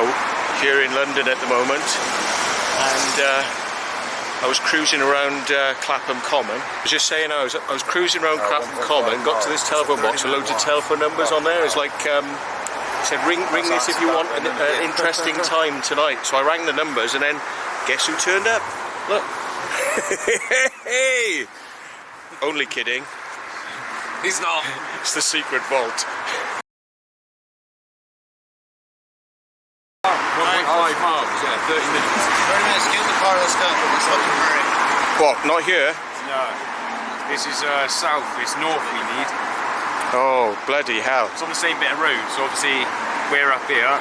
boat here in London at the moment, and I was cruising around Clapham Common. I was just saying, I was cruising around Clapham Common, got to this telephone box with loads of telephone numbers on there. It's like, it said, ring this if you want an interesting time tonight. So I rang the numbers, and then guess who turned up? Look. Hey! Only kidding. He's not. It's the secret vault. 1.5 miles, yeah, 30 minutes. 30 minutes, get in the car, let's go. Let's fucking hurry. What, not here? No. This is south, it's north we need. Oh, bloody hell. It's on the same bit of road, so obviously we're up here.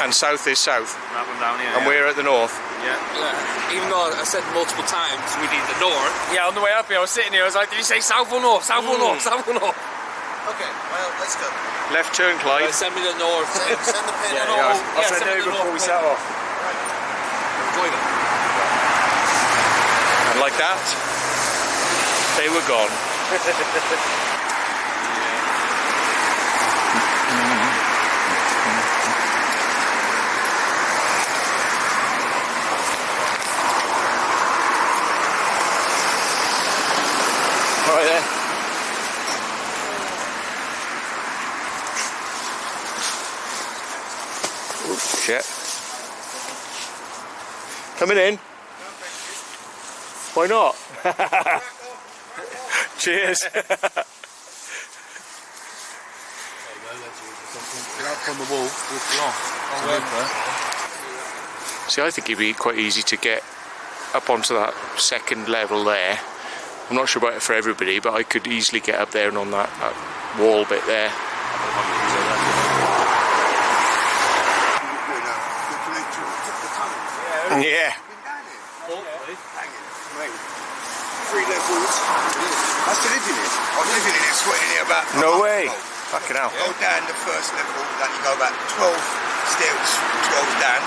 And south is south. That one down here. And we're at the north. Yeah. Even though I said multiple times we need the north. Yeah, on the way up here, I was sitting here, I was like, did you say south or north? South or north? South or north? Okay, well, let's go. Left turn, Clyde. Send me the north. Send the pin. I'll send it over before we set off. Enjoy them. And like that, they were gone. Right there. Oh, shit. Coming in? Why not? Cheers. From the wall, See, I think it'd be quite easy to get up onto that second level there. I'm not sure about it for everybody, but I could easily get up there and on that wall bit there. Yeah. 3 levels. I still live in it. I was living in it, sweating in it about. No way. Fucking hell. Go down the first level, then you go about 12 stairs, 12 down.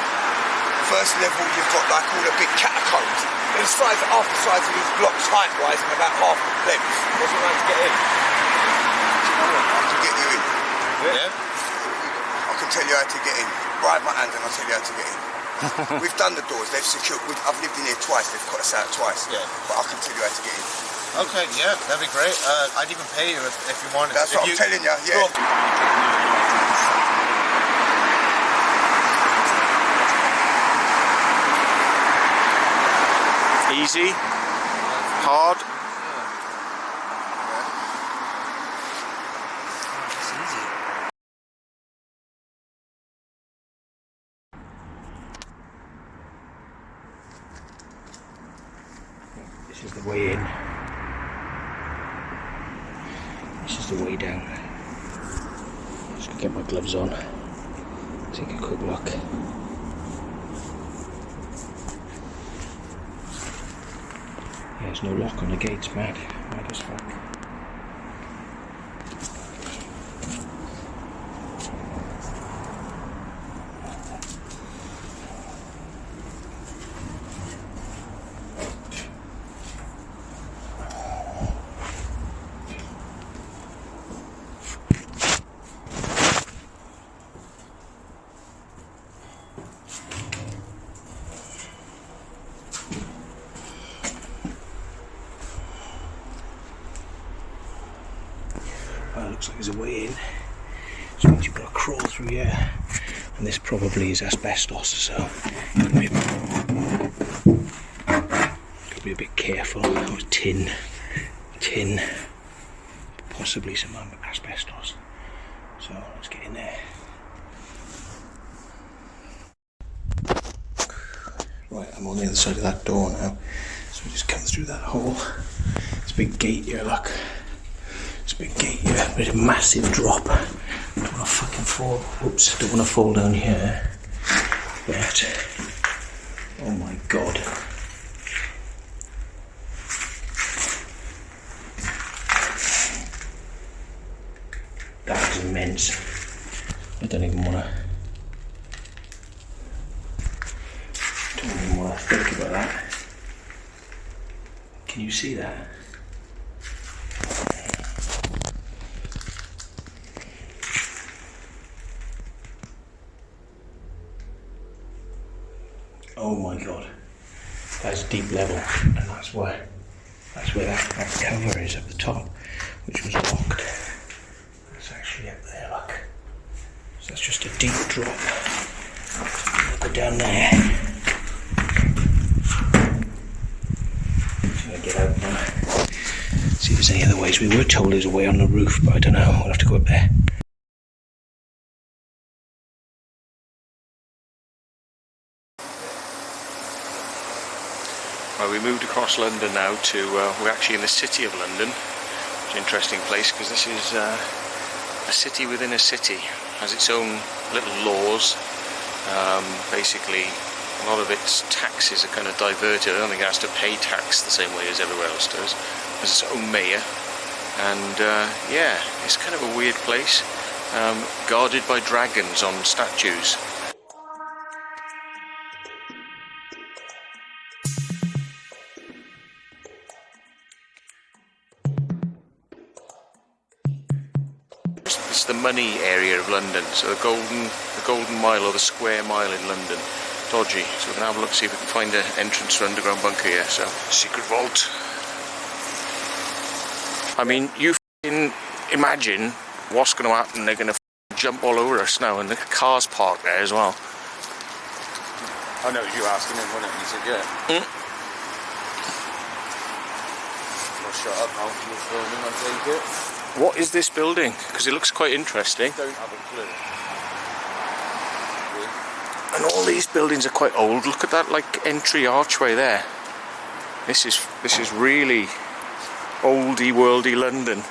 First level, you've got like all the big catacombs. And the sides, half the sides of these blocks height-wise and about half the length. What's it like to get in? I can get you in. Yeah? I can tell you how to get in. Bribe my hand and I'll tell you how to get in. We've done the doors, they've secured. I've lived in here twice, they've cut us out twice. Yeah. But I can tell you how to get in. Okay, yeah, that'd be great. I'd even pay you if you wanted. That's what I'm telling you, yeah. Easy. Hard. This is the way in. This is the way down. Just gonna get my gloves on. Take a quick look. Yeah, there's no lock on the gates, mad. Mad as fuck. Well, it looks like there's a way in, which means you've got to crawl through here, and this probably is asbestos, so gotta be a bit careful. Oh, tin, possibly some asbestos, so let's get in there. Right, I'm on the other side of that door now, so we just come through that hole. It's a big gate here, look. It's a big gate here, but it's a massive drop. Don't want to fucking fall. Oops, don't want to fall down here. But, oh my god. That is immense. I don't even want to think about that. Can you see that? my god, that's deep level, and that's where that cover is at the top, which was locked. It's actually up there, look. So that's just a deep drop. Go down there. I'm gonna get out now. See if there's any other ways. We were told there's a way on the roof, but I don't know. We'll have to go up there. Well, we moved across London now to, we're actually in the city of London. It's an interesting place because this is a city within a city. It has its own little laws. Basically, a lot of its taxes are kind of diverted. I don't think it has to pay tax the same way as everywhere else does. It has its own mayor. And yeah, it's kind of a weird place. Guarded by dragons on statues. It's the money area of London, so the golden mile or the square mile in London. Dodgy, so we're going to have a look, see if we can find an entrance to underground bunker here. So, secret vault. I mean, you f***ing imagine what's going to happen. They're going to jump all over us now, and the car's parked there as well. I know you asking him, wasn't it? He said, yeah. Well, shut up now, you're filming, I take it. What is this building? Because it looks quite interesting. Don't have a clue. And all these buildings are quite old. Look at that, like, entry archway there. This is really oldie worldy London.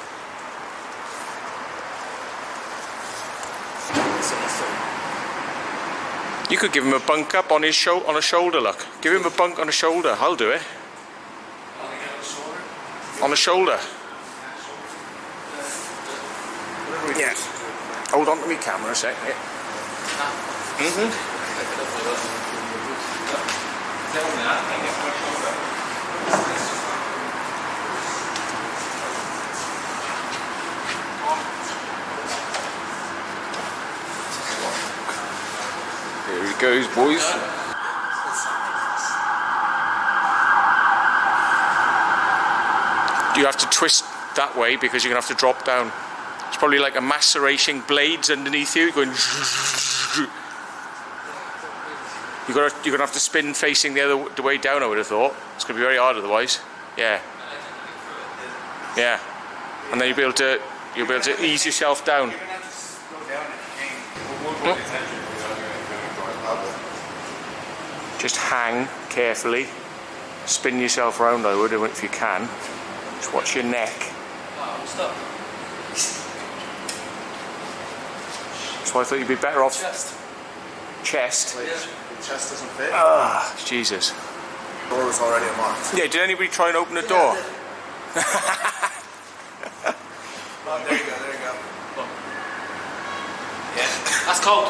You could give him a bunk up on his on a shoulder, look. Give him a bunk on a shoulder. I'll do it. On a shoulder. Yeah. Hold on to me camera a sec. Yeah. Here he goes, boys. You have to twist that way because you're going to have to drop down. It's probably like a maceration blades underneath you going. You're gonna have to spin facing the way down. I would have thought it's gonna be very hard otherwise. Yeah. Yeah. And then you'll be able to ease yourself down. Just hang carefully. Spin yourself around. I would, if you can. Just watch your neck. So I thought you'd be better off. Chest. Chest doesn't fit. Ah, Jesus. The door was already unlocked. Yeah, did anybody try and open the door? Oh, there you go. Yeah, that's cold.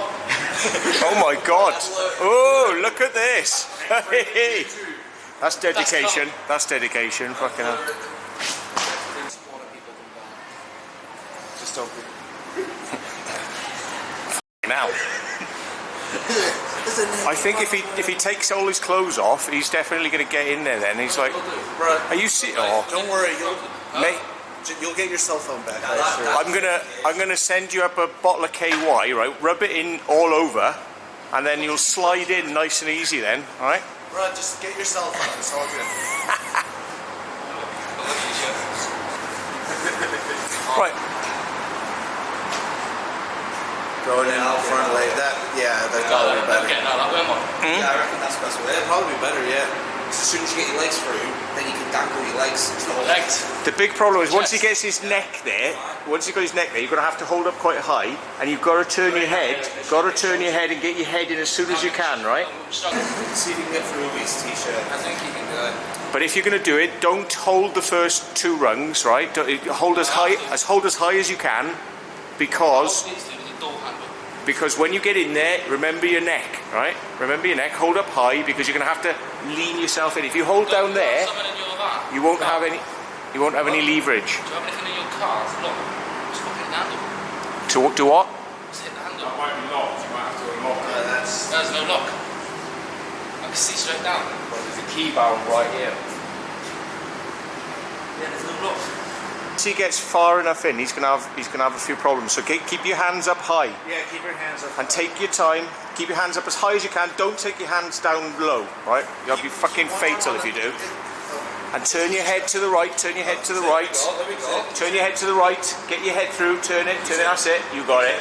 Oh my God! Oh, look at this! That's dedication. That's dedication. Fucking hell. Just don't be. Now. I think if he takes all his clothes off, he's definitely going to get in there. Then he's like, "Are you sitting?" Oh, don't worry, mate. You'll get your cell phone back. I'm gonna send you up a bottle of KY, right? Rub it in all over, and then you'll slide in nice and easy. Then, all right? Bro, just get your cell phone. It's all good. Right. Going in out front like that. Yeah, that'd probably be better. Getting out that way, man. Yeah, I reckon that's the best way. That'd probably be better, yeah. As soon as you get your legs through, then you can dangle your legs. Legs. The big problem is once he gets his neck there, you're going to have to hold up quite high, and you've got to turn your head. Got to turn your head and get your head in as soon as you can, right? See if you can get through his t-shirt. I think you can do it. But if you're going to do it, don't hold the first two rungs, right? Hold as high as you can, because when you get in there, remember your neck, right? Remember your neck. Hold up high because you're going to have to lean yourself in. If you hold down there, you won't have any leverage. Do you have anything in your car? Lock. Just fucking hit the handle. To do what? Just hit the handle. That might be locked. You might have to unlock it. There's no lock. See straight down. There's a key barrel right here. Yeah, there's no lock. Once he gets far enough in, he's gonna have a few problems. So keep your hands up high. Yeah, keep your hands up. And take your time. Keep your hands up as high as you can. Don't take your hands down low, right? You'll be fucking fatal if you do. And turn your head to the right. Turn your head to the right. There we go. Turn your head to the right. Get your head through. Turn it. That's it. You got it.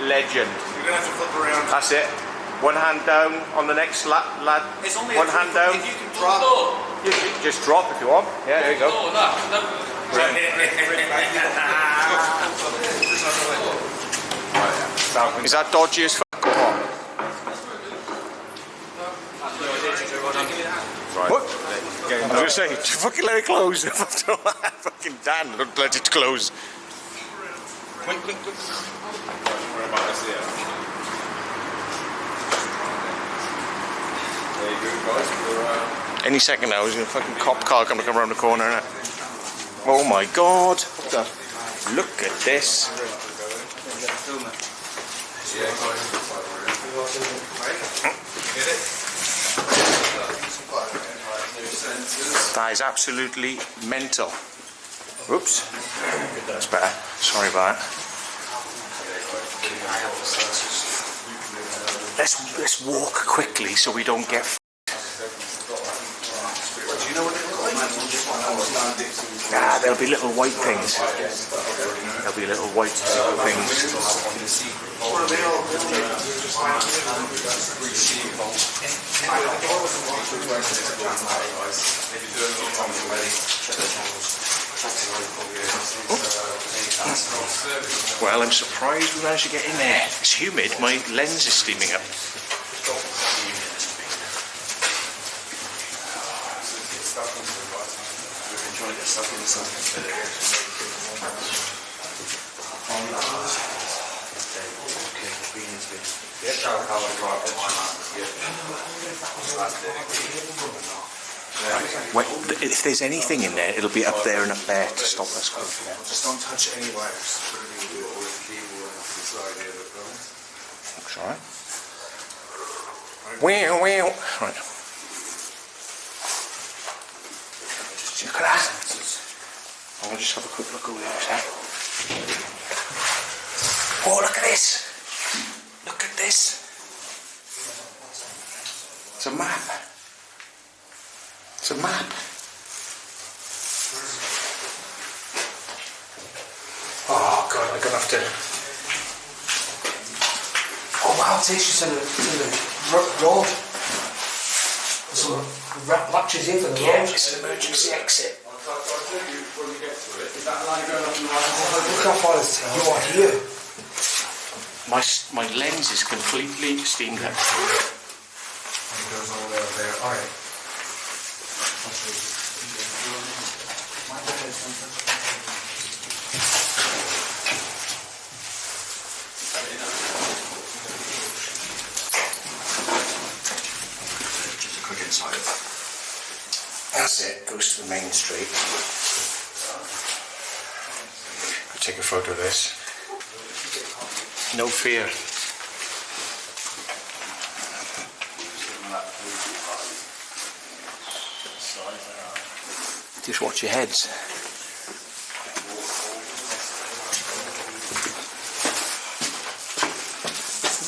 Legend. You're gonna have to flip around. That's it. One hand down on the next lad. It's only One hand down. If you can drop. You just drop if you want. Yeah, there you go. No, no. Is that dodgy as fuck or what? What? I was going to say, fucking let it close. Fucking Dan, don't let it close. Quick. Any second now, there's a fucking cop car coming around the corner, innit? Oh my god. Look at this. That is absolutely mental. Oops. That's better. Sorry about that. Let's walk quickly so we don't get. Ah, there'll be little white things. There'll be little white things. Well, I'm surprised we managed to get in there. It's humid. My lens is steaming up. Well, if there's anything in there, it'll be up there and up there to stop us. Just don't touch any wires. Looks alright. Wow. Right. Look at that. I'll just have a quick look over there. Oh, look at this. Look at this. It's a map. It's a map. Oh god, we're gonna have to. Oh wow, it takes you to the road. There's some latches here for the Yeah, road. it's an emergency exit. Look how far it is. You are here. My lens is completely steamed up. It goes all the way up there. Alright. Just a quick inside. That's it, goes to the main street. I'll take a photo of this. No fear. Just watch your heads.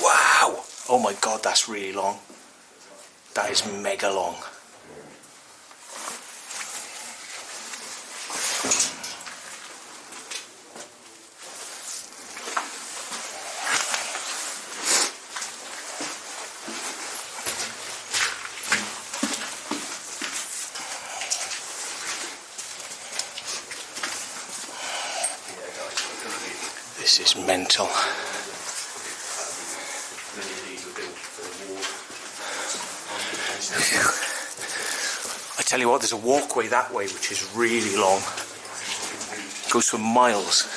Wow! Oh my god, that's really long. That is mega long. This is mental. I tell you what, there's a walkway that way which is really long. It goes for miles.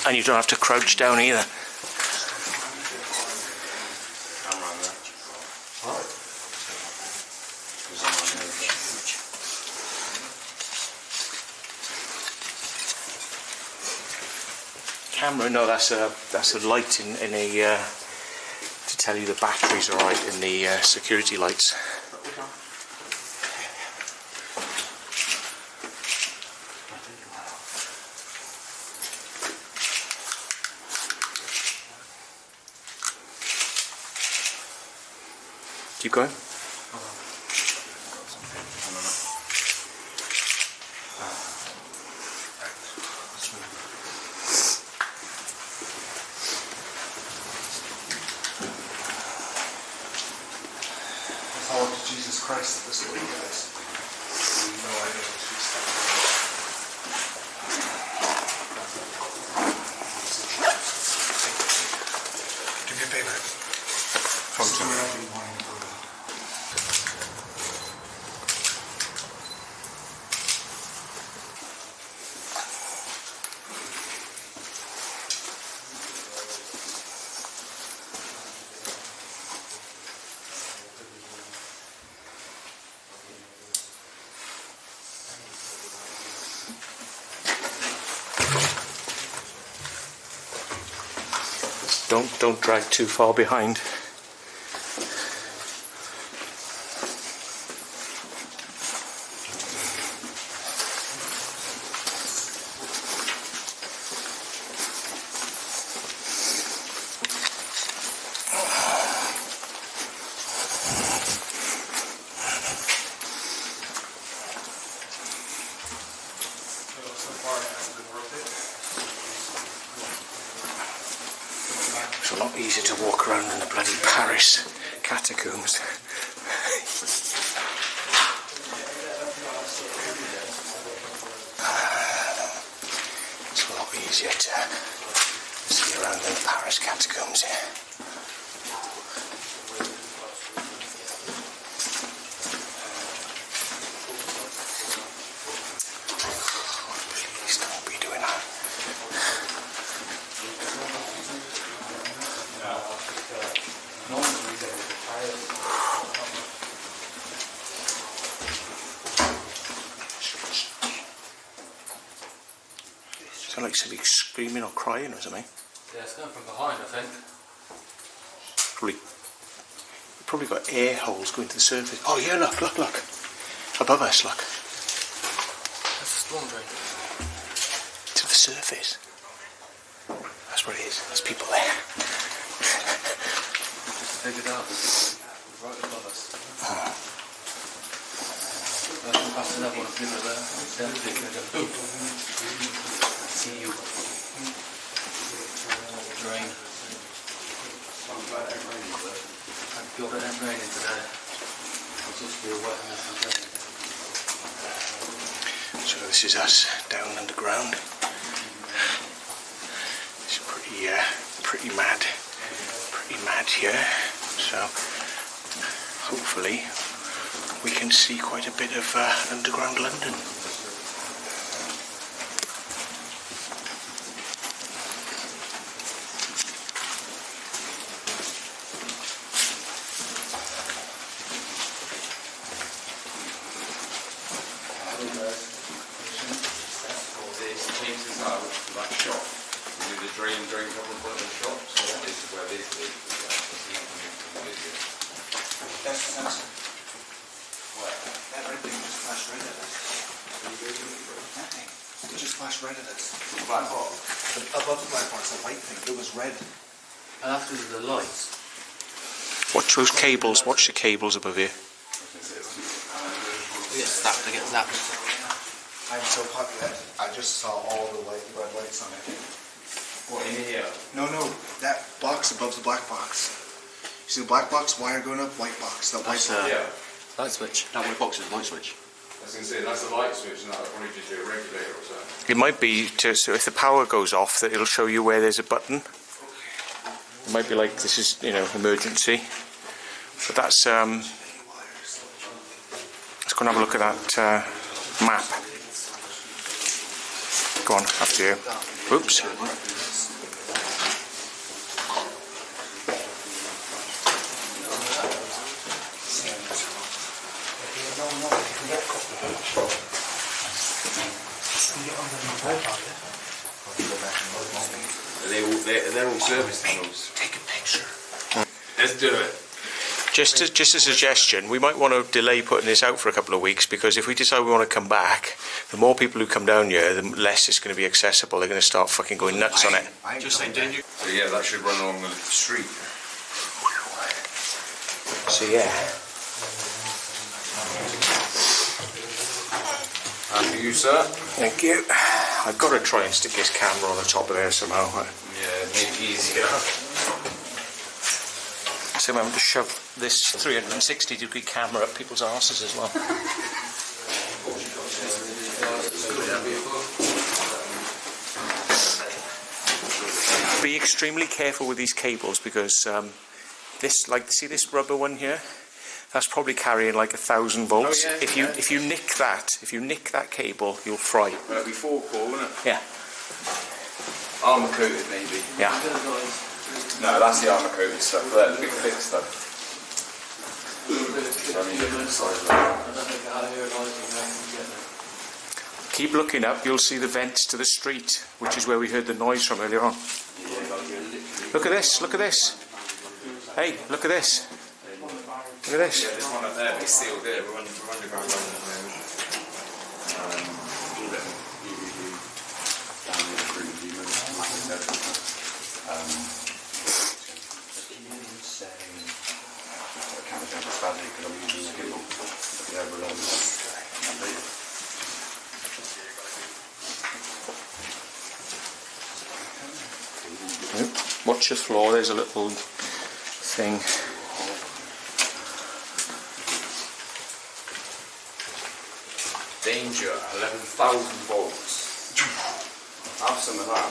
And you don't have to crouch down either. camera. No, that's a light in a to tell you the batteries are right in the security lights. Keep going. Oh, Jesus Christ, this is what you guys. No idea what she's saying. Do me a favor. Photo. Don't drag too far behind. It's a lot easier to walk around in the bloody Paris catacombs. It's a lot easier to see around in the Paris catacombs here. Please don't be doing that. Sound like somebody screaming or crying or something. Yeah, it's going from behind, I think. Probably got air holes going to the surface. Oh yeah, look. Above us, look. That's a storm drain. To the surface. That's what it is. There's people there. Just figured out. Right above us. I can pass another one of people there. See you. Drain. I've got it raining today. It's just be a wet mess of rain. So this is us down underground. It's pretty mad here. So hopefully we can see quite a bit of underground London. It just flashed red at us. Black box. Above the black box, a white thing. It was red. And after the lights. Watch those cables. Watch the cables above here. We get zapped, I get zapped. I'm so happy that I just saw all the red lights on it. What, in here? No, that box above the black box. You see the black box, wire going up, white box. That white box. Yeah. Light switch. That white box is a light switch. I was going to say, that's the light switch, and that'll probably just be a regulator or something. It might be so if the power goes off that it'll show you where there's a button. It might be like this is emergency. But that's let's go and have a look at that map. Go on, after you. Oops. They're all service tunnels. Take a picture. Let's do it. Just a suggestion, we might want to delay putting this out for a couple of weeks, because if we decide we want to come back, the more people who come down here, the less it's going to be accessible. They're going to start fucking going nuts on it. Just saying, didn't you? So yeah, that should run along the street. So yeah. And for you, sir? Thank you. I've got to try and stick this camera on the top of there somehow. Yeah, make it easier. So I'm having to shove this 360-degree camera up people's arses as well. Be extremely careful with these cables, because this, like, see this rubber one here? That's probably carrying like 1,000 volts. Oh, yeah, if you nick that cable, you'll fry. Well, it'll be 4-core, won't it? Yeah. Armour coated, maybe. Yeah. No, that's the armour coated stuff. The big thick stuff. Keep looking up, you'll see the vents to the street, which is where we heard the noise from earlier on. Look at this, look at this. Hey, look at this. Look at this. Yeah, this one up there, it's sealed there. We're underground at the moment. Watch your floor, there's a little thing. Danger, 11,000 volts. Have some of that.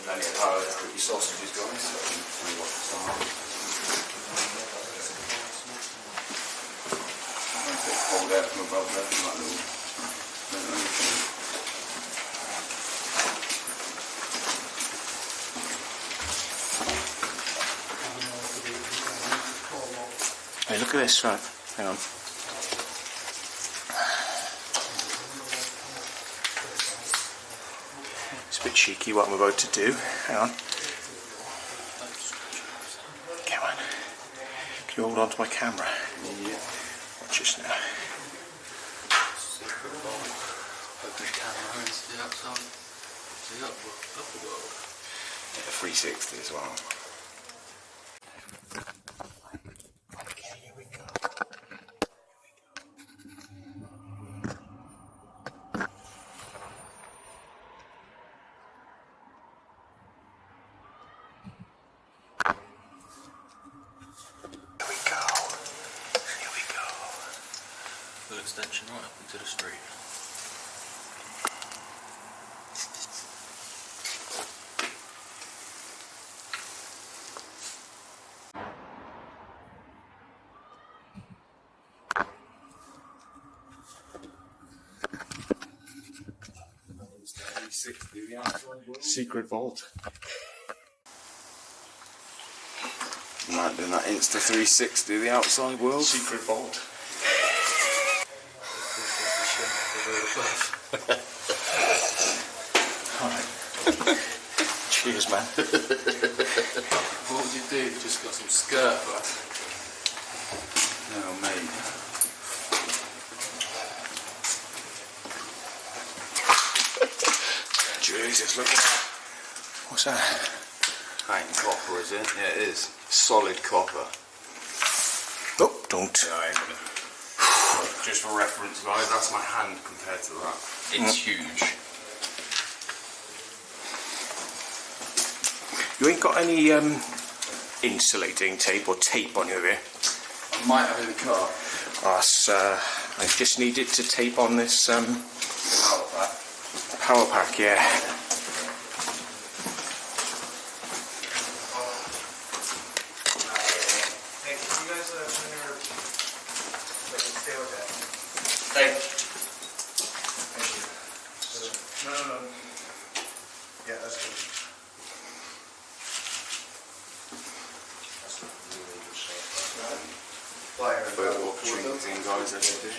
Plenty of power to cook your sausages, guys. Hold out from above there, from that little. Hey, look at this, right, hang on. It's a bit cheeky what I'm about to do, hang on. Come on. Can you hold on to my camera? Yeah. Watch this now. Open camera into the outside, the upper world. Yeah, 360 as well. Okay, here we go. Here we go. Full extension right up into the street. Secret vault. Might do that Insta 360, the outside world. Secret vault. Alright. Cheers, man. What would you do if you just got some skirt, right? No, mate. Jesus, look at that. What's that? That ain't copper, is it? Yeah, it is. Solid copper. Oh, don't. Yeah, I ain't gonna. Just for reference, guys, that's my hand compared to that. It's huge. You ain't got any insulating tape or tape on you here? I might have in the car. I just needed to tape on this power pack, yeah. Hey. No. Yeah, that's good. Put a walk thing, guys, as you do.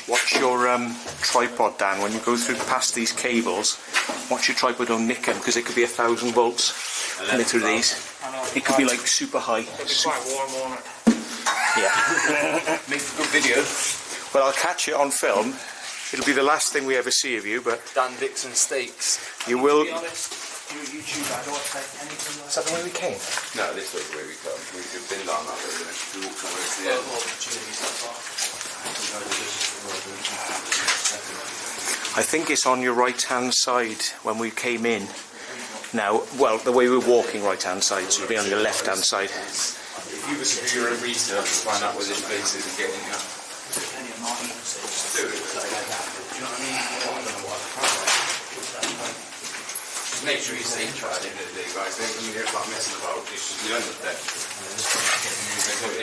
watch your tripod, Dan. When you go through past these cables, watch your tripod, don't nick them, because it could be 1,000 volts coming through these. It could be like super high. It's quite warm, won't it? Yeah. Make a good video. Well, I'll catch it on film. It'll be the last thing we ever see of you, but Dan Dixon Steaks. you will. To be honest, YouTube, I don't expect anything like Is that the way we came? No, this way the way we come. We've been down that way. We walked all the way to the end. I think it's on your right-hand side when we came in. Now, well, the way we're walking right-hand side, so it'll be on your left-hand side. If you were to do your own research to find out where this place is and get in here. Just make sure you stay trapped in it, guys. Don't come here start messing about. You end up there.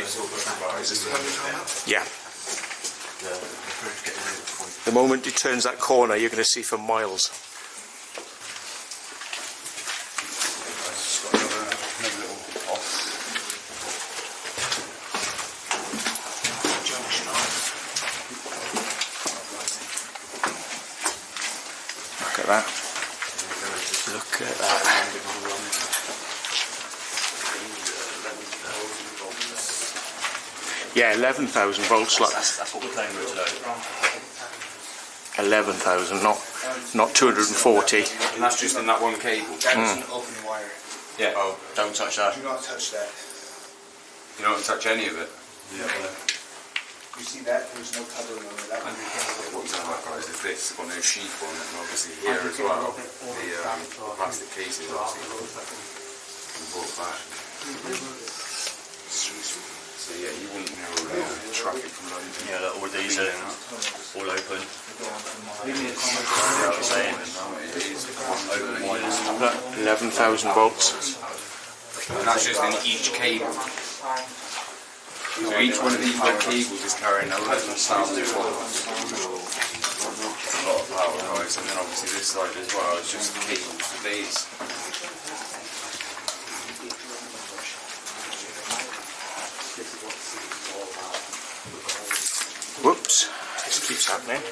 It's all good about. Is this the one you're now? Yeah. The moment he turns that corner, you're going to see for miles. Just got another little off. Look at that. Look at that. Yeah, 11,000 volts. Like That's what we're playing with today. 11,000, not 240. And that's just in that one cable. That is an open wire. Yeah. Oh, Don't touch that. Do not touch that. you don't touch any of it. You see that? There's no covering on it. That one. What you're talking about, guys, is this. It's got no sheath on it, and obviously here as well, the plastic casing obviously brought back. So yeah, you wouldn't know traffic from London. Yeah, look, all these are all open. It is Open wires. 11,000 volts. and that's just in each cable. So each one of these little cables is carrying 11,000 volts. A lot of power, guys, and then obviously this side as well is just cables for these. Whoops. This keeps happening.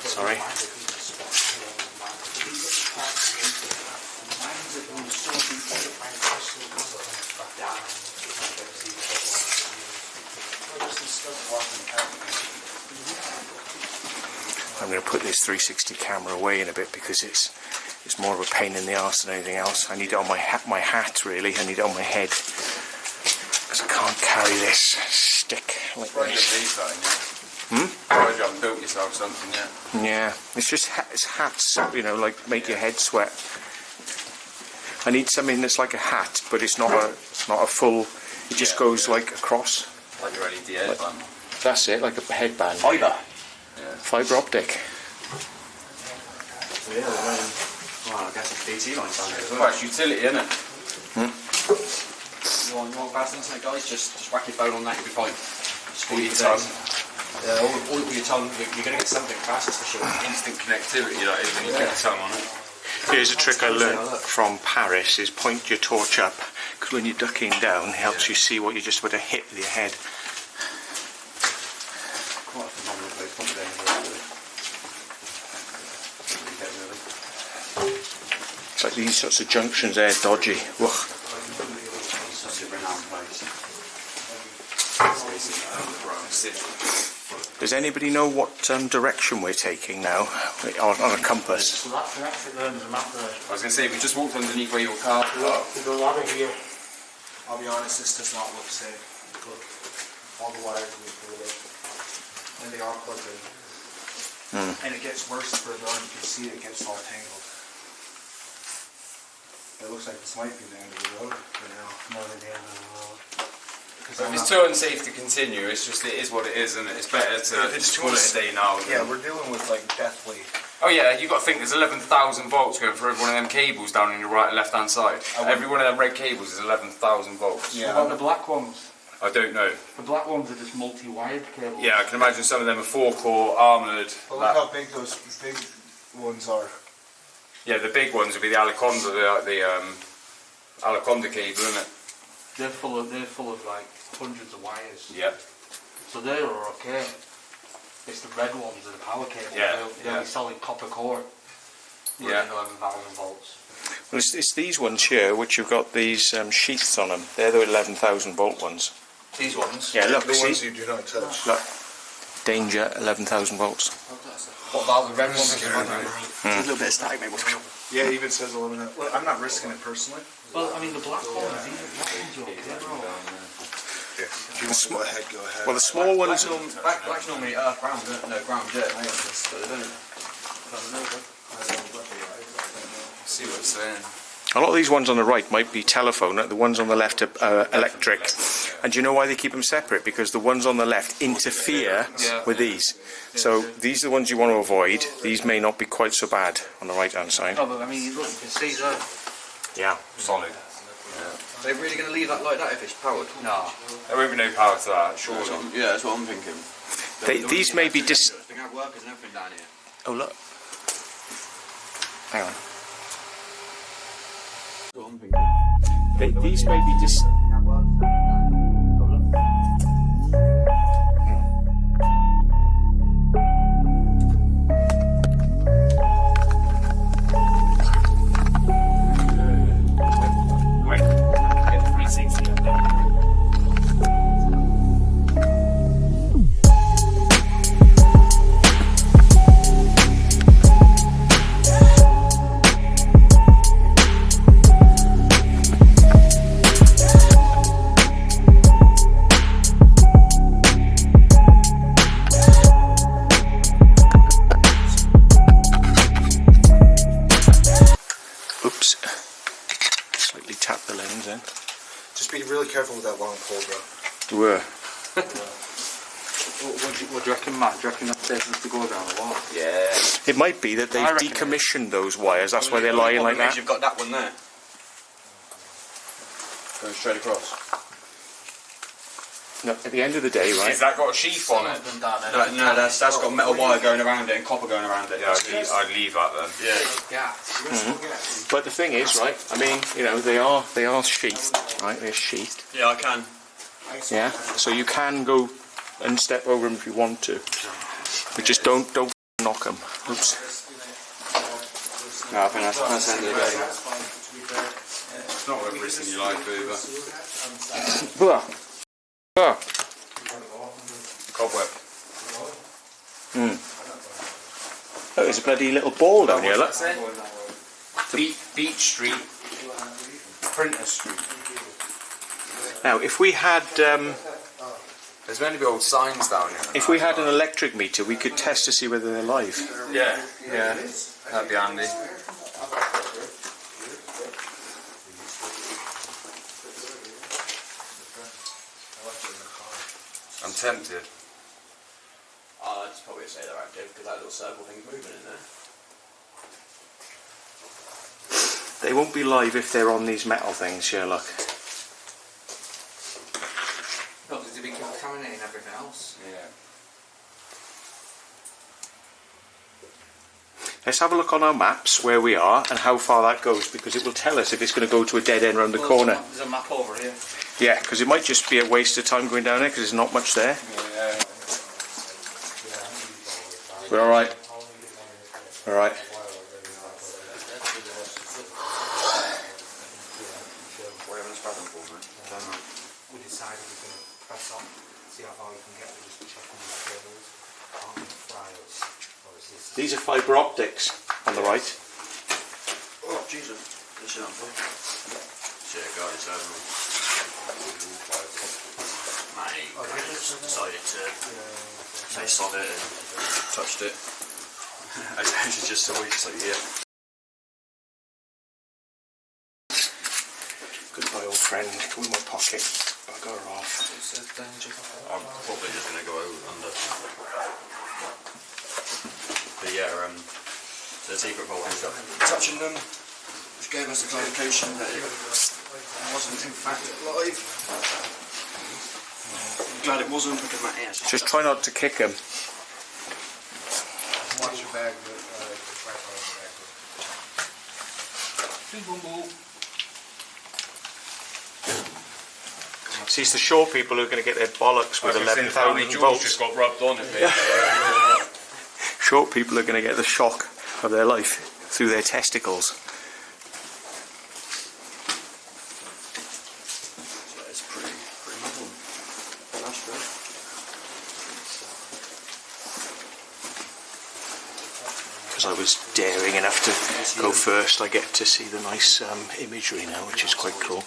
Sorry. I'm going to put this 360 camera away in a bit because it's more of a pain in the arse than anything else. I need it on my hat really. I need it on my head because I can't carry this stick like this. Try to built yourself something, yeah. Yeah, it's just it's hats, you know, like make your head sweat. I need something that's like a hat, but it's not a full. It just goes like across. Like your LED headband. That's it, like a headband. Fibre. Fibre optic. Yeah, well, I guess it's BT lines down there as well. Well, it's utility, isn't it? You want fast internet, guys? Just whack your phone on that, you'll be fine. Just All your your tongue. Yeah, all your tongue, you're going to get something fast, that's for sure. Instant connectivity, like when you get your tongue on it. Here's a trick I learned from Paris: is point your torch up, because when you're ducking down, it helps you see what you're just about to hit with your head. Quite a phenomenal place, probably down here. It's like these sorts of junctions there, dodgy. Ugh. Such a renowned place. Does anybody know what direction we're taking now on a compass? So that's the map there. I was going to say, we just walked underneath where your car parked. There's a lot of here. I'll be honest, this does not look safe. Look, all the wires we put in, and they are plugged in. And it gets worse further on. You can see it gets all tangled. It looks like this might be the end of the road right now. Never the end of the road. If it's too unsafe to continue, it's just, it is what it is, and it's better to It's too call it a day now. Yeah, we're dealing with like deathly. Oh yeah, you got to think there's 11,000 volts going for every one of them cables down on your right and left hand side. Every one of them red cables is 11,000 volts. Yeah. What about the black ones? I don't know. The black ones are just multi-wired cables. Yeah, I can imagine some of them are 4-core armoured. But look how big those big ones are. Yeah, the big ones would be the Aliconda, the Aliconda cable, isn't it? They're full of like hundreds of wires. Yeah. So they are okay. It's the red ones and the power cable. Yeah, They'll yeah. be solid copper core. Yeah. 11,000 volts. Well, it's these ones here which have got these sheaths on them. They're the 11,000 volt ones. These ones? Yeah, look, The see? ones you do not touch. Look. Danger, 11,000 volts. What about the red ones? A little bit of static, maybe. Yeah, it even says 11. Well, I'm not risking it personally. Well, I mean, the black ones, these are okay, bro. Yeah. If you want to go ahead, go ahead. Well, the small ones... Black's normally ground, no ground jet, mate. But they don't. See what it's saying. A lot of these ones on the right might be telephone, the ones on the left are electric. And do you know why they keep them separate? Because the ones on the left interfere with these. So these are the ones you want to avoid. These may not be quite so bad on the right hand side. No, but I mean, look, you can see that. Yeah. Solid. They're really going to leave that like that if it's powered? No. There won't be no power to that, surely. Yeah, that's what I'm thinking. These may be They can have workers and everything down here. Oh, look. Hang on. These may be Oops. Slightly tap the lens in. Just be really careful with that long pole, bro. Were. What do you reckon, Matt? Do you reckon that's safe enough to go down the wall? Yeah. It might be that they've decommissioned those wires, that's why they're lying like that. You've got that one there. Going straight across. No, at the end of the day, right? Has that got a sheath on it? No, that's got metal wire going around it and copper going around it. Yeah, I'd leave that then. Yeah. But the thing is, right, I mean, you know, they are sheathed, right? They're sheathed. Yeah, I can. Yeah? So you can go and step over them if you want to. But just don't knock them. Oops. No, I think that's the end of the day. It's not worth risking your life either. Cobweb. Oh, there's a bloody little ball down here, look. Beach Street. Printer Street. Now, if we had There's meant to be old signs down here. if we had an electric meter, we could test to see whether they're live. Yeah, that'd be handy. I'm tempted. I'd probably say they're active because that little circle thing's moving in there. They won't be live if they're on these metal things here, look. No, because they've been contaminating everything else. Yeah. Let's have a look on our maps where we are and how far that goes, because it will tell us if it's going to go to a dead end round the corner. There's a map over here. Yeah, because it might just be a waste of time going down there because there's not much there. We're alright. Alright. We decided we're going to press on, see how far we can get. We're just checking the cables on the fryers. Obviously, These are fibre optics on the right. Oh, Jesus. This is unfair. Yeah, guys, mate, decided to say sod it and touched it. I just saw it, just like, yeah. Goodbye, old friend. Go in my pocket. Bugger off. I'm probably just going to go under. But yeah, the secret vault ended up touching them, which gave us the clarification that it wasn't in fact live. I'm glad it wasn't because my ears. Just try not to kick him. Watch your bag. See, it's the short people who are going to get their bollocks with 11,000 volts. just got rubbed on it. Short people are going to get the shock of their life through their testicles. It's pretty modern. That's good. Because I was daring enough to go first, I get to see the nice imagery now, which is quite cool.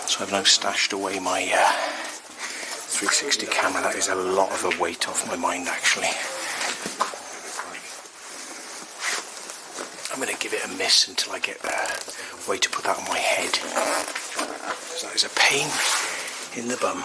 So I've now stashed away my 360 camera. That is a lot of a weight off my mind, actually. I'm going to give it a miss until I get a way to put that on my head. So that is a pain in the bum.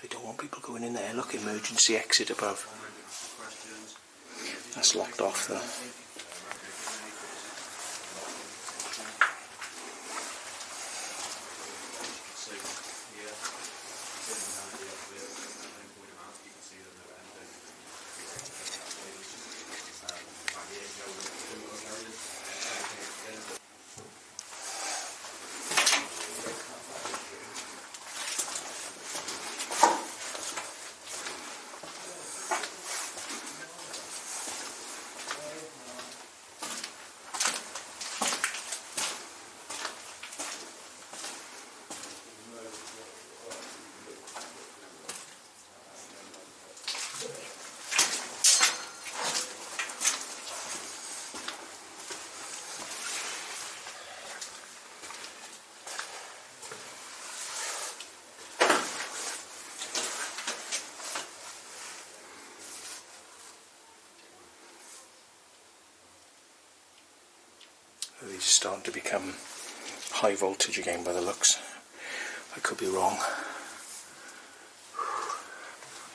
They don't want people going in there. Look, emergency exit above. That's locked off though. These are starting to become high voltage again by the looks. I could be wrong.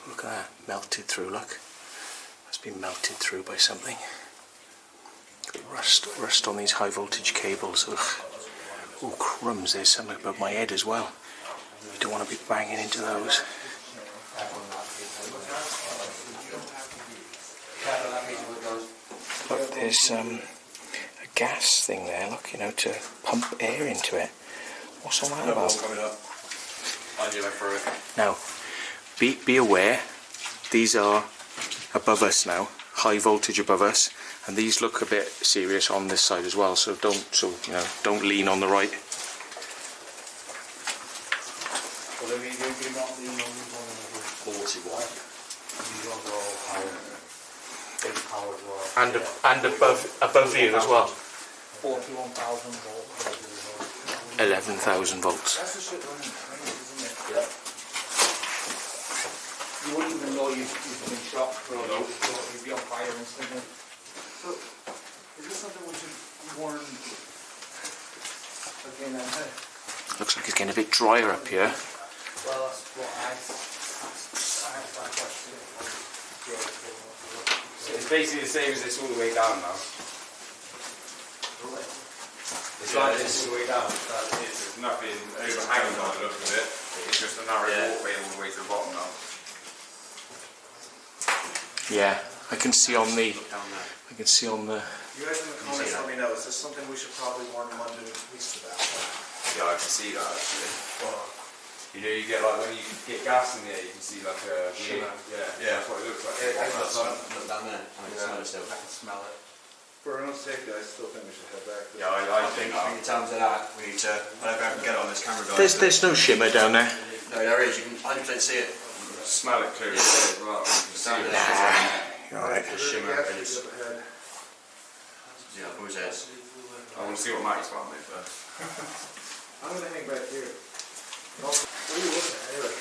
Look at that, melted through, look. That's been melted through by something. Rust on these high voltage cables. Ugh. Oh crumbs, there's something above my head as well. You don't want to be banging into those. Look, there's a gas thing there, look, you know, to pump air into it. What's all that about? Now, be aware, these are above us now, high voltage above us, and these look a bit serious on this side as well, so don't lean on the right. And above you as well. 41,000 volts. 11,000 volts. That's the shit running, isn't it? You wouldn't even know you've been shocked, bro. You'd be on fire instantly. So, is this something we should warn again? Looks like it's getting a bit drier up here. Well, that's what I asked that question. So it's basically the same as this all the way down now. It's like this all the way down. There's nothing overhanging on the look of it. It's just a narrow walkway all the way to the bottom now. Yeah, I can see on the. You guys in the comments let me know, is this something we should probably warn London police about? Yeah, I can see that actually. You know, you get like when you get gas in there, you can see like a shimmer. Yeah, that's what it looks like. Look down there. I can smell it still. I can smell it. For our own safety, I still think we should head back. Yeah, I think in terms of that, we need to, whenever I can get it on this camera, There's guys. no shimmer down there. No, there is. You can 100% see it. smell it clearly as well. You can see it. Alright. The shimmer and it's... Yeah, who's it? I want to see what Matty's found me first. I'm going to hang back here. What are you looking at anyway?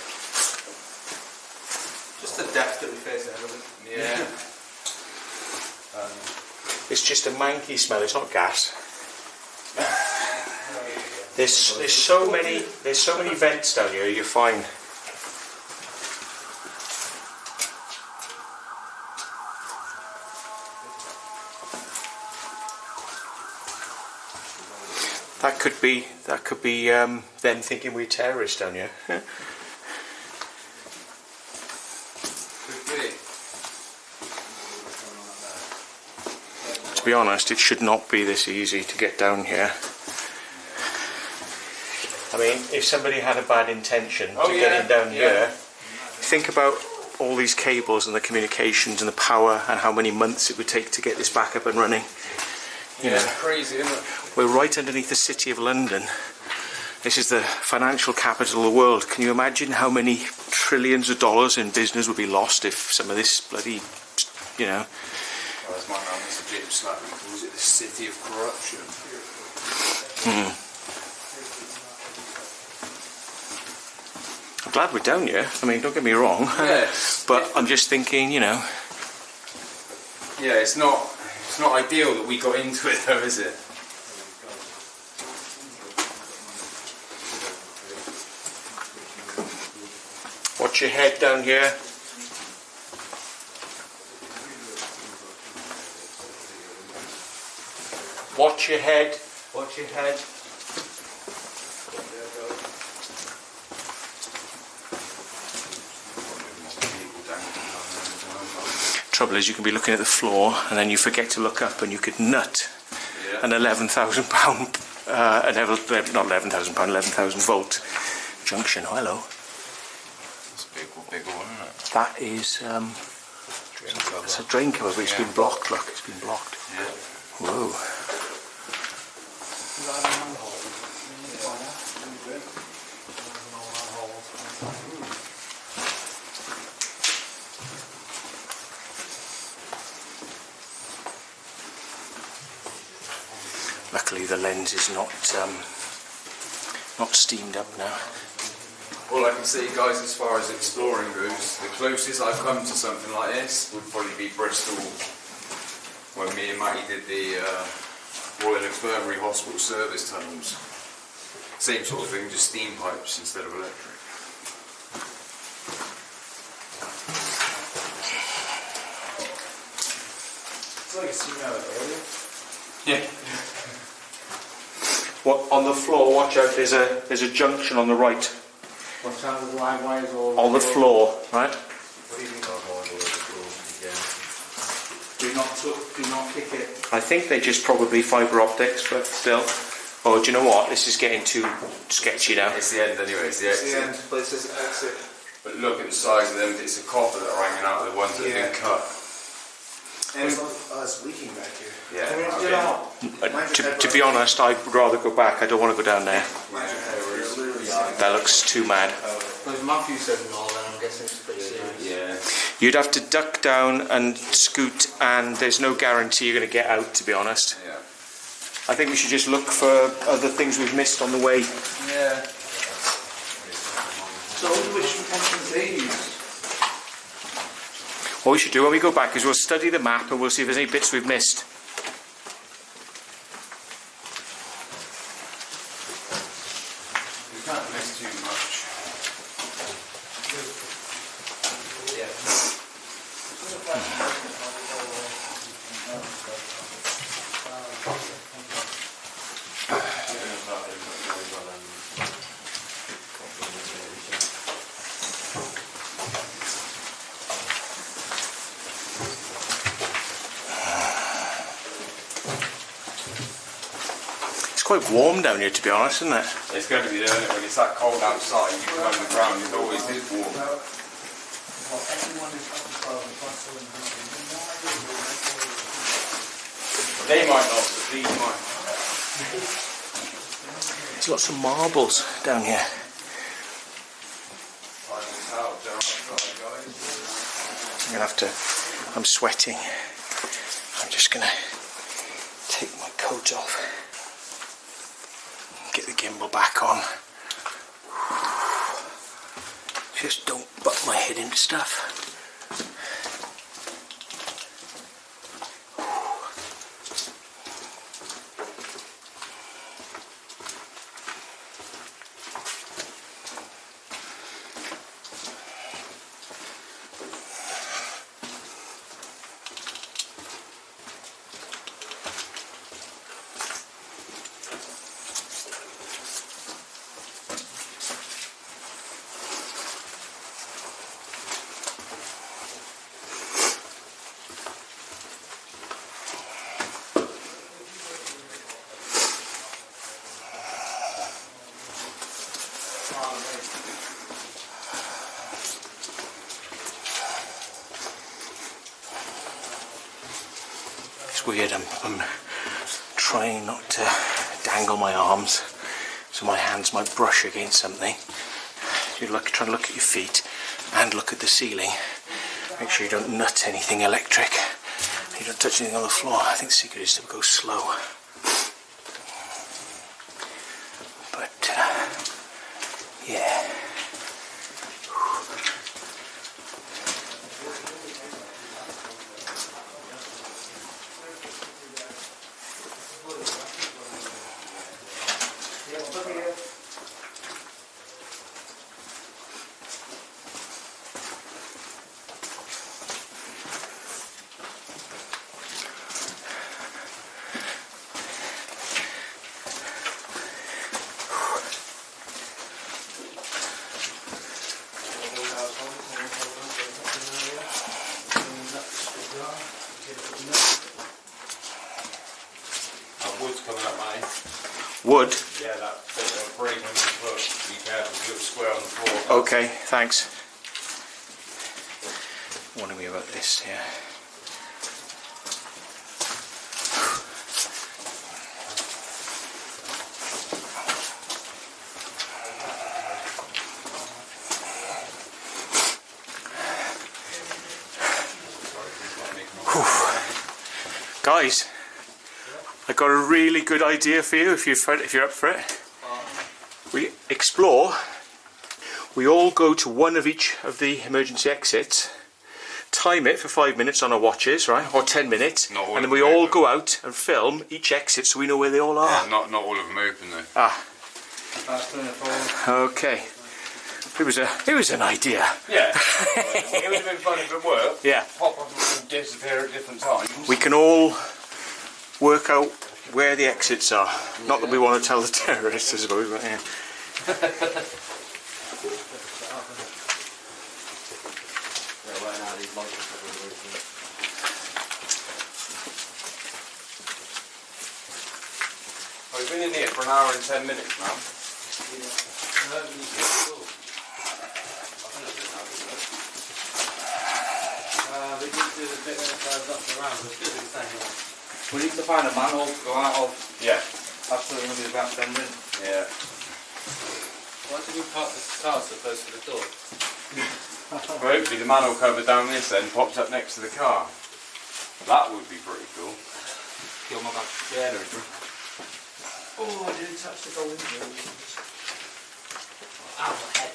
Just the depth that we face ahead of it. Yeah. It's just a manky smell, it's not gas. There's so many vents down here. You're fine. That could be them thinking we're terrorists down here. To be honest, it should not be this easy to get down here. I mean, if somebody had a bad intention to get in down here, think about all these cables and the communications and the power and how many months it would take to get this back up and running. You know, crazy, isn't it? we're right underneath the city of London. This is the financial capital of the world. Can you imagine how many trillions of dollars in business would be lost if some of this bloody, you know... Well, as my man Mr. James Slapping calls it, the city of corruption. I'm glad we're down here. I mean, don't get me wrong. Yes. But I'm just thinking, you know... Yeah, it's not ideal that we got into it though, is it? Watch your head down here. Watch your head. Watch your head. Trouble is, you can be looking at the floor and then you forget to look up and you could nut an £11,000, not £11,000, 11,000 volt junction. Oh, hello. It's a big one, isn't it? That is, it's a drain cover, but it's been blocked. Look, it's been blocked. Yeah. Whoa. Luckily the lens is not steamed up now. All I can say, guys, as far as exploring goes, the closest I've come to something like this would probably be Bristol, when me and Matty did the Royal Infirmary Hospital service tunnels. Same sort of thing, just steam pipes instead of electric. It's like a steam out earlier. Yeah. What, on the floor, watch out, there's a junction on the right. What's out of the wires all On the floor, right? What do you think? Do not kick it. I think they just probably fibre optics, but still. Oh, do you know what? This is getting too sketchy now. It's the end anyway, it's the It's exit. the end, but it says exit. But look at the size of them bits of copper that are hanging out of the ones that have been cut. And it's leaking back here. Yeah, Can we okay. get out? To be honest, I'd rather go back. I don't want to go down there. That looks too mad. Because Matthew said no, then I'm guessing it's pretty serious. Yeah. You'd have to duck down and scoot, and there's no guarantee you're going to get out, to be honest. Yeah. I think we should just look for other things we've missed on the way. Yeah. So which entrance they use? What we should do when we go back is we'll study the map and we'll see if there's any bits we've missed. We can't miss too much. It's quite warm down here, to be honest, isn't it? It's going to be there, isn't it? When it's that cold outside, you come underground, it always is warm. They might not, but these might. There's lots of marbles down here. I'm gonna have to. I'm sweating. I'm just gonna take my coat off. Get the gimbal back on. Just don't butt my head into stuff. weird. I'm trying not to dangle my arms so my hands might brush against something. You're trying to look at your feet and look at the ceiling. Make sure you don't nut anything electric. You don't touch anything on the floor. I think the secret is to go slow. But, yeah. Wood's coming up, mate. Wood? Yeah, that bit of break on your foot. Be careful, you look square on the floor. Okay, thanks. Warning me about this here. Guys, I got a really good idea for you if you're up for it. We explore. We all go to one of each of the emergency exits, time it for 5 minutes on our watches, right, or 10 minutes, Not all and then of we them all open. go out and film each exit so we know where they all are. Yeah, not all of them open though. Ah, That's going to fall. okay. It was an idea. Yeah. It would have been fun if it worked. Yeah. Pop up and disappear at different times. We can all work out where the exits are. Not that we want to tell the terrorists, I suppose, but yeah. We've been in here for an hour and 10 minutes now. We just do the bit that goes up and around. We need to find a manhole to go out of. Yeah. That's going to be about 10 minutes. Yeah. Why did we park the car so close to the door? Well, hopefully the manhole cover down this end pops up next to the car. That would be pretty cool. Kill my back. Yeah, there we go. Oh, I didn't touch the gold. Ow, my head.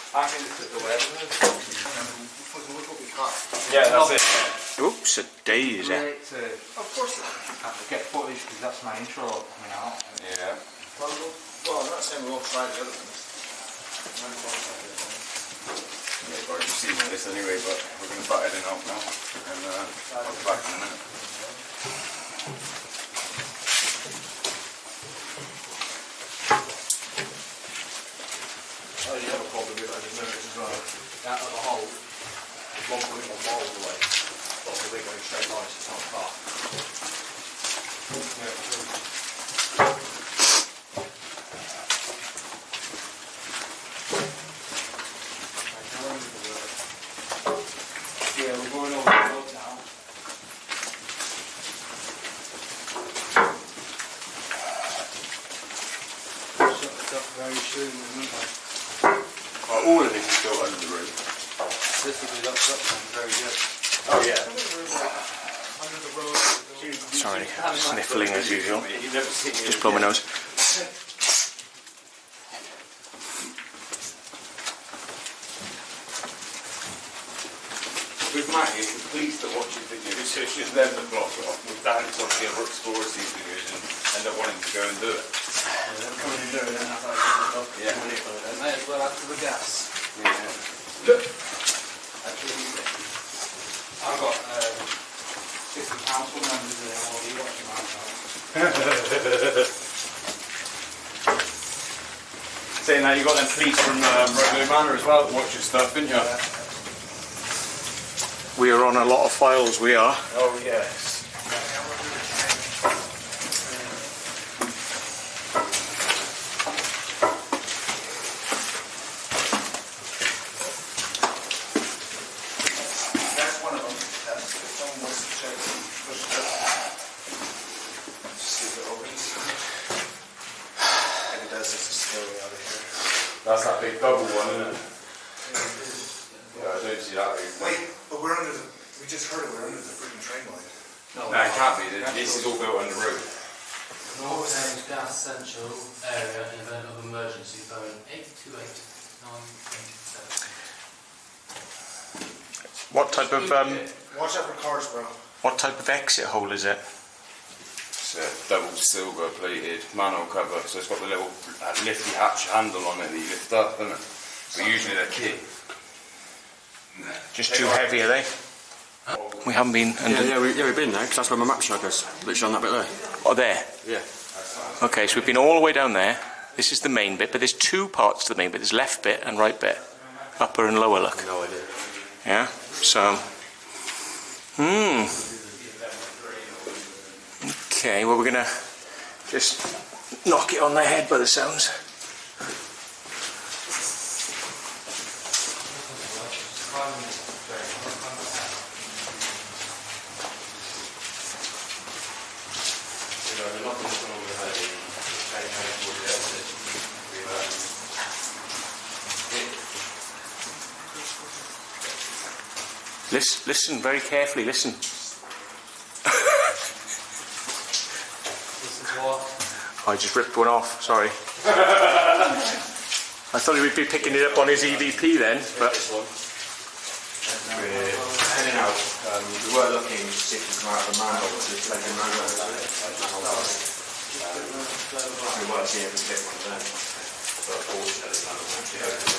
I think this is the way. Yeah, that's it. Oops, a daisy. Great to have to get footage because that's my intro coming out. Yeah. Well, I'm not saying we won't try the other ones. Yeah, you've already seen this anyway, but we're going to butt it in up now. And I'll be back in a minute. Oh, you have a problem with that, isn't it, as well? Out of the hole, 1.1 miles away. But we're going straight lines, it's not far. Yeah, we're going over the road now. Shut it up very soon, won't I? Well, all of this is built under the roof. This will be locked up and very good. Oh, yeah. Under the road. Sorry, sniffling as usual. You've never seen it. Just blow my nose. With Maggie, it's the police that watch his videos, so it's just them that block it off. With Dan, it's obviously ever explores these videos and end up wanting to go and do it. Coming and doing it, and that's how you put it Yeah. up. May as well add to the gas. Yeah. Actually, I've got £50 for members of the MOD watching my house. Saying that, you got them police from Romo Manor as well that watch your stuff, didn't you? We are on a lot of files, we are. Oh, yes. there's a stairway out of here. That's that big bubble one, isn't it? Yeah, I don't see that big. Wait, but we're under the, we just heard it, we're under the freaking train line. No, it can't be. This is all built on the road. North Thames Gas Central Area in event of emergency, phone 828 987. What type of Watch out for cars, bro. what type of exit hole is it? It's a double silver plated manhole cover, so it's got the little lifty hatch handle on it that you lift up, isn't it? But usually they're kit. Just too heavy, are they? We haven't been under... we've been there, because that's where my map showed us. Literally on that bit there. Oh, there? Yeah. Okay, so we've been all the way down there. This is the main bit, but there's two parts to the main bit. There's left bit and right bit. Upper and lower, look. No idea. Yeah, so... Okay, well, we're going to just knock it on the head by the sounds. Listen very carefully, listen. This is what? I just ripped one off, sorry. I thought he would be picking it up on his EVP then, but... We're heading out. We were looking to see if we come out of the manhole, but there's like a manhole. We were seeing if we fit one of them. But unfortunately, none of them actually open.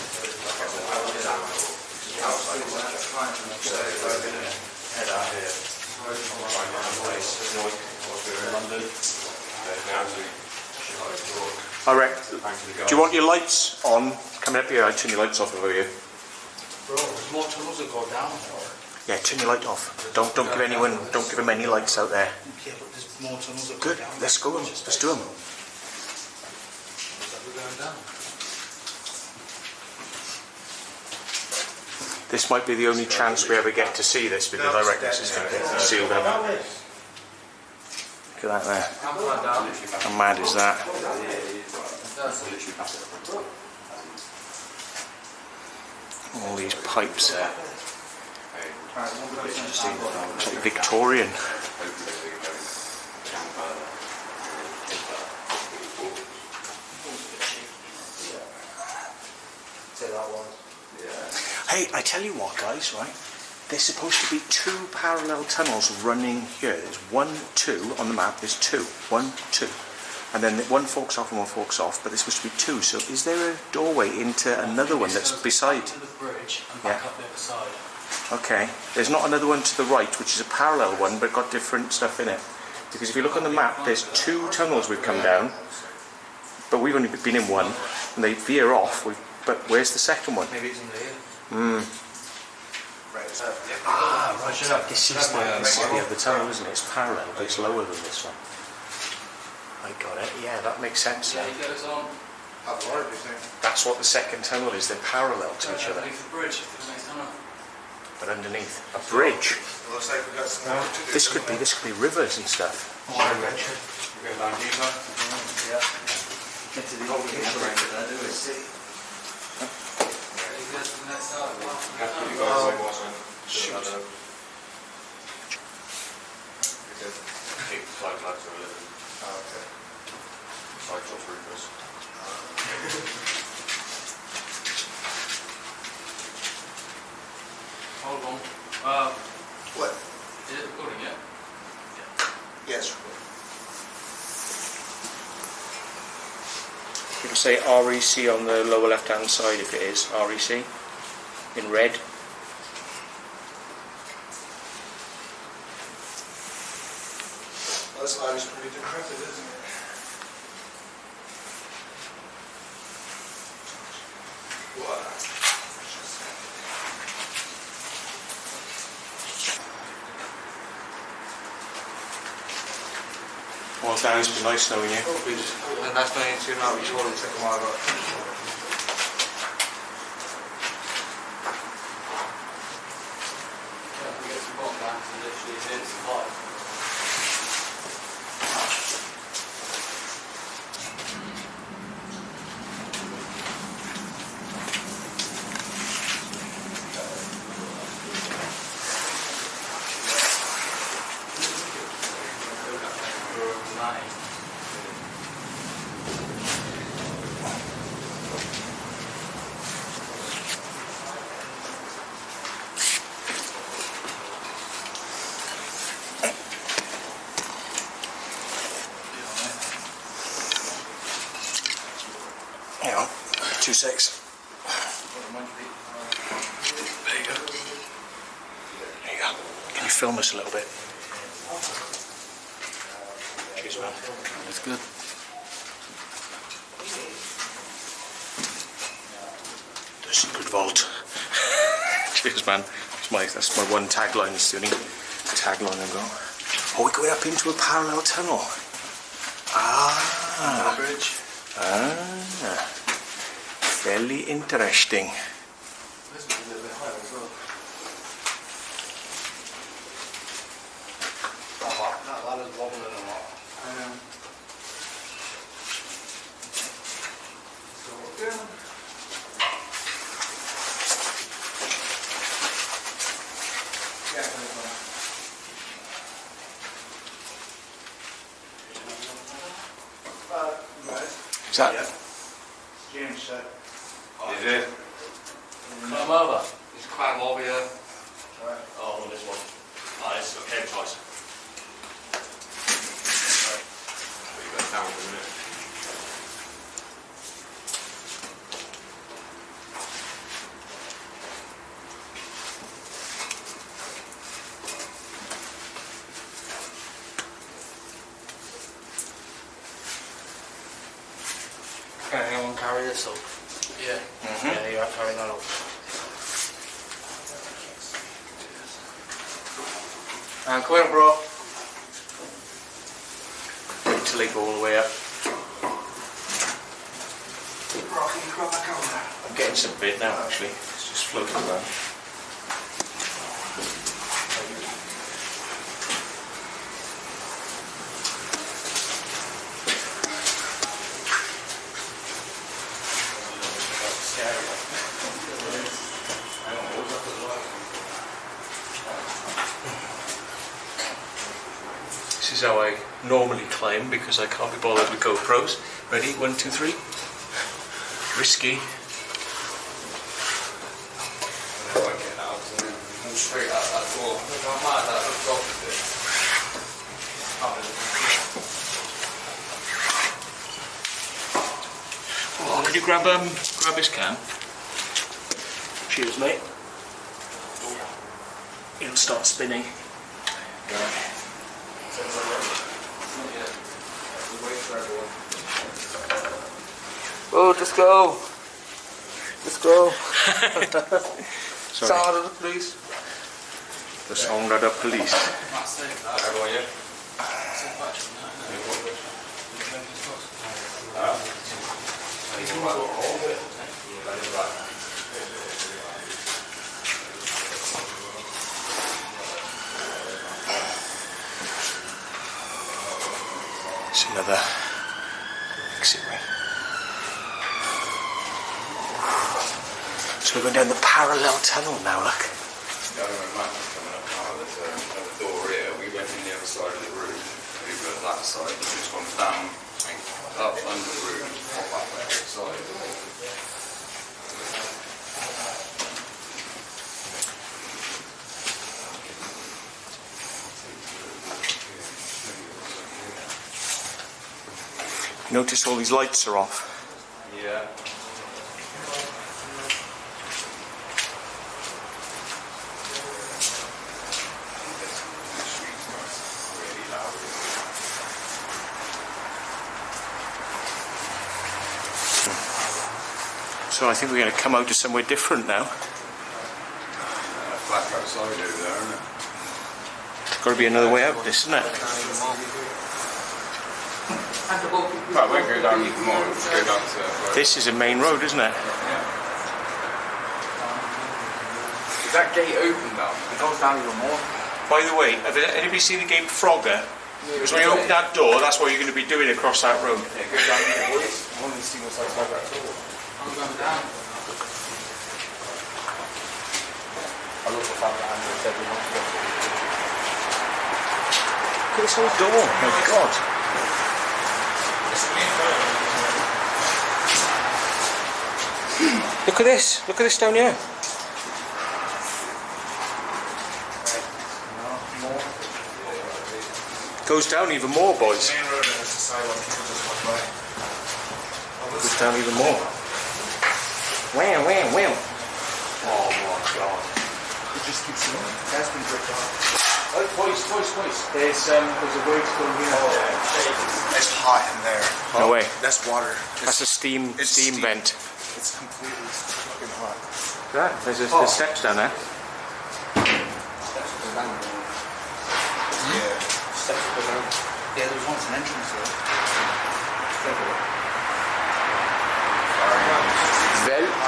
Outside so we're going to head out here, try and find a place north whilst we're in London. I reckon. Do you want your lights on? Coming up here, I'd turn your lights off over you. Bro, there's more tunnels that go down. Yeah, turn your light off. Don't give them any lights out there. Yeah, but there's more tunnels that Good, go down. let's go. Let's do them. Looks like we're going down. This might be the only chance we ever get to see this because I reckon this is going to get sealed up. Look at that there. How mad is that? All these pipes there. It's like Victorian. Hey, I tell you what, guys, right? There's supposed to be two parallel tunnels running here. There's 1, 2 on the map. There's 2, 1, 2, and then one forks off and one forks off. But there's supposed to be 2. So is there a doorway into another one that's beside? To the bridge and back up the other side. Okay. There's not another one to the right, which is a parallel one, but got different stuff in it. Because if you look on the map, there's 2 tunnels we've come down, but we've only been in one, and they veer off. But where's the second one? Maybe it's under here. Right. This is the other tunnel, isn't it? It's parallel, but it's lower than this one. I got it. Yeah, that makes sense now. Yeah, he goes on. That's what the second tunnel is. They're parallel to each other. Underneath the bridge, if there's any tunnel. But underneath a bridge. Looks like we got some more to do. This could be rivers and stuff. We're going down deeper. Get to the old kitchen right there, do it. He goes to the next side. You guys like watching? Shoot. Keep the side lads for a living. Okay. Side job roofers. Hold on. What? Is it recording yet? Yes. It'll say REC on the lower left-hand side if it is REC in red. This Irish pretty decrepit, isn't it? What? Well, Dan, it's been nice knowing you. And that's when you know we told him to come out. Yeah, we get some bomb bands and literally hit some light. Hang on, 2 secs. There you go. There you go. Can you film us a little bit? Cheers, man. That's good. The secret vault. Cheers, man. That's my one tagline. It's the only tagline I've got. Oh, we're going up into a parallel tunnel. Ah. Bridge. Ah. Fairly interesting. This one's a little bit higher as well. That ladder's wobbling a lot. So we're doing. Yeah, Is that? James said. Is it? Climb over. Just climb over here. Oh, on this one. Ah, it's got cable ties. Put you back down for a minute. Can anyone carry this up? Yeah. Yeah, you're carrying that up. And come in, bro. Wait till they go all the way up. I'm getting some bit now, actually. It's just floating around. This is how I normally climb because I can't be bothered with GoPros. Ready? 1, 2, 3. Risky. I won't get out, so I'm straight out that door. Look how mad that looks opposite. Oh, could you grab his can? Cheers, mate. It'll start spinning. Oh, just go. Just go. Sorry. Sound of the police. The sound of the police. Everyone, yeah? It's another exit way. So we're going down the parallel tunnel now, look. Yeah, I remember Matt was coming up now. There's another door here. We went in the other side of the room. We were at that side. It's just gone down and up under the room. Pop up on the other side. Notice all these lights are off. Yeah. So I think we're going to come out to somewhere different now. Black outside over there, isn't it? Got to be another way out, this, isn't it? Well, I won't go down even more. We'll just go down to... This is a main road, isn't it? Is that gate open now? It goes down even more. By the way, have anybody seen the game Frogger? Because when you open that door, that's what you're going to be doing across that road. Yeah, go down here, boys. I want to see what's outside that door. I'm going down. I love the fact that Andrew said we want to go. Look at this whole door, my God. Look at this down here. Goes down even more, boys. Main road and it's a sidewalk, people just walk by. Good down even more. Wow, wow, wow. Oh my god. It just keeps going. It has been ripped off. Oh, voice. There's a way to go in. It's hot in there. No way. That's water. That's a steam vent. It's completely fucking hot. Right, there's steps down there. Yeah. Steps go down. Yeah, there was once an entrance there.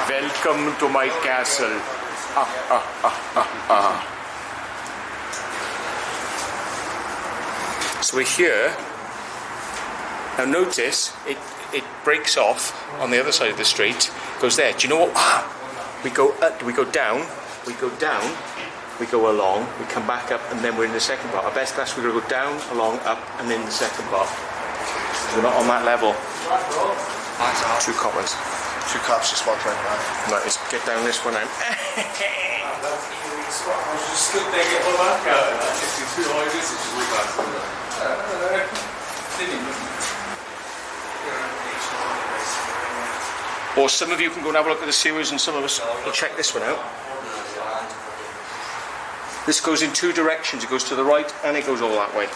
Welcome to my castle. So we're here. Now notice it breaks off on the other side of the street. Goes there. Do you know what? We go down. We go along. We come back up, and then we're in the second part. Our best class, we're gonna go down, along, up, and then the second part. We're not on that level. 2 coppers. 2 cops just walked right by. Right, let's get down this one now. I was just stood there getting my back out and I just did 2 like this and just walked back to Or some of you can go and have a look at the sewers, and some of us will check this one out. This goes in 2 directions. It goes to the right and it goes all that way.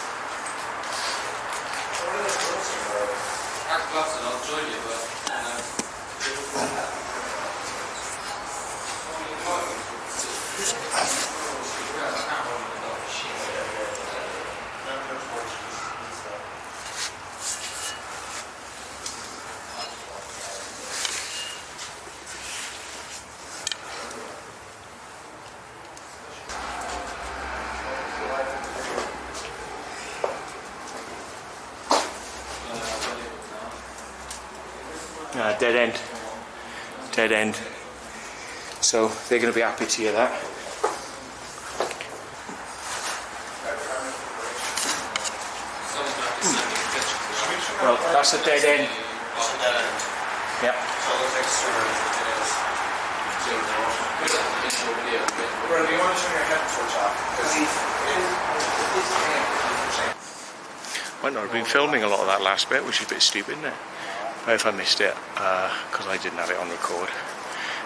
Dead end. So they're going to be happy to hear that. Well, that's a dead end. Yep. Might not have been filming a lot of that last bit, which is a bit stupid, isn't it? If I missed it, because I didn't have it on record.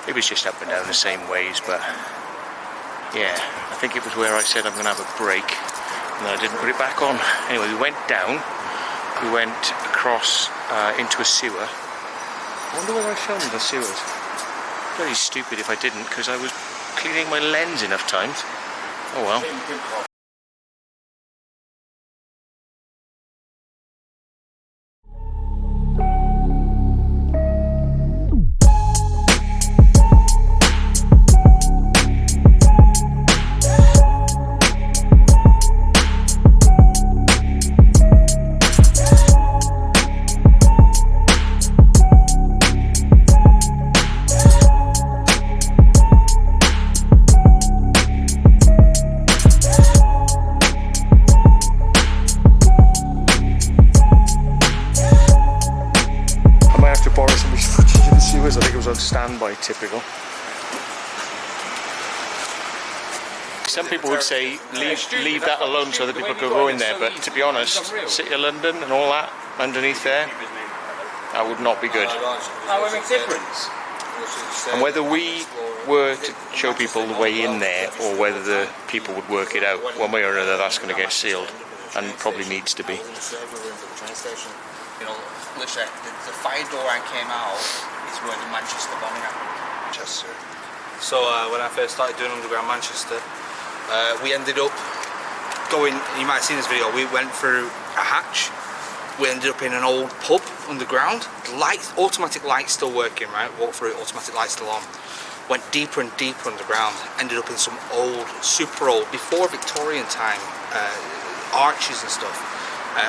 It was just up and down the same ways, but yeah, I think it was where I said I'm going to have a break, and then I didn't put it back on. Anyway, we went down, we went across into a sewer. I wonder whether I filmed the sewers. Very stupid if I didn't, because I was cleaning my lens enough times. Oh well. I think it was on standby, typical. Some people would say leave that alone so that people could go in there, but to be honest, City of London and all that underneath there, that would not be good. That would make a difference. And whether we were to show people the way in there, or whether the people would work it out, one way or another, that's going to get sealed, and probably needs to be. You know, literally, the fire door I came out is where the Manchester bombing happened. Manchester. So when I first started doing Underground Manchester, we ended up going, you might have seen this video, we went through a hatch, we ended up in an old pub underground, lights, automatic lights still working, right, walked through it, automatic lights still on, went deeper and deeper underground, ended up in some old, super old, before Victorian time, arches and stuff.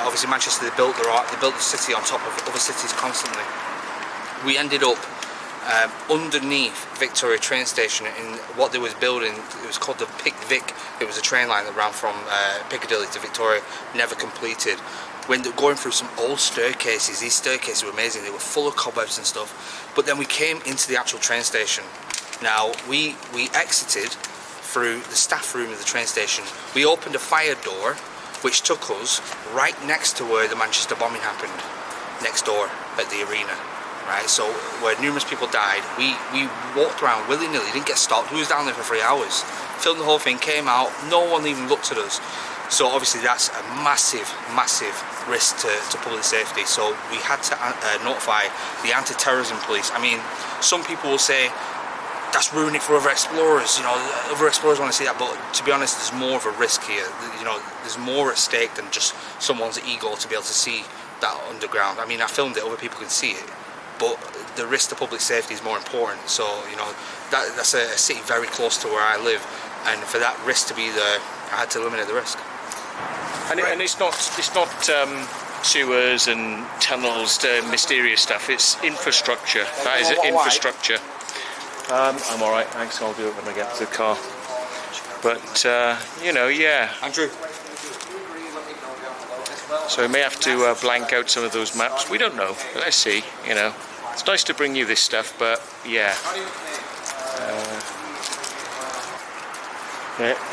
Obviously Manchester, they built the city on top of other cities constantly. We ended up underneath Victoria train station in what they was building. It was called the Pick Vic. It was a train line that ran from Piccadilly to Victoria, never completed. We ended up going through some old staircases. These staircases were amazing. They were full of cobwebs and stuff. But then we came into the actual train station. Now we exited through the staff room of the train station. We opened a fire door which took us right next to where the Manchester bombing happened, next door at the arena. right? So where numerous people died, we walked around willy-nilly, didn't get stopped. We was down there for 3 hours, filmed the whole thing, came out, no one even looked at us. So obviously that's a massive risk to public safety. So we had to notify the anti-terrorism police. I mean, some people will say that's ruining it for other explorers, you know, other explorers want to see that, but to be honest, there's more of a risk here. You know, there's more at stake than just someone's ego to be able to see that underground. I mean, I filmed it, other people can see it, but the risk to public safety is more important. So, you know, that's a city very close to where I live, and for that risk to be there, I had to eliminate the risk. And it's not sewers and tunnels, mysterious stuff. It's infrastructure. That is infrastructure. I'm all right, thanks. I'll do it when I get to the car. But you know, yeah. Andrew. So we may have to blank out some of those maps. We don't know. But let's see. You know, it's nice to bring you this stuff, but yeah.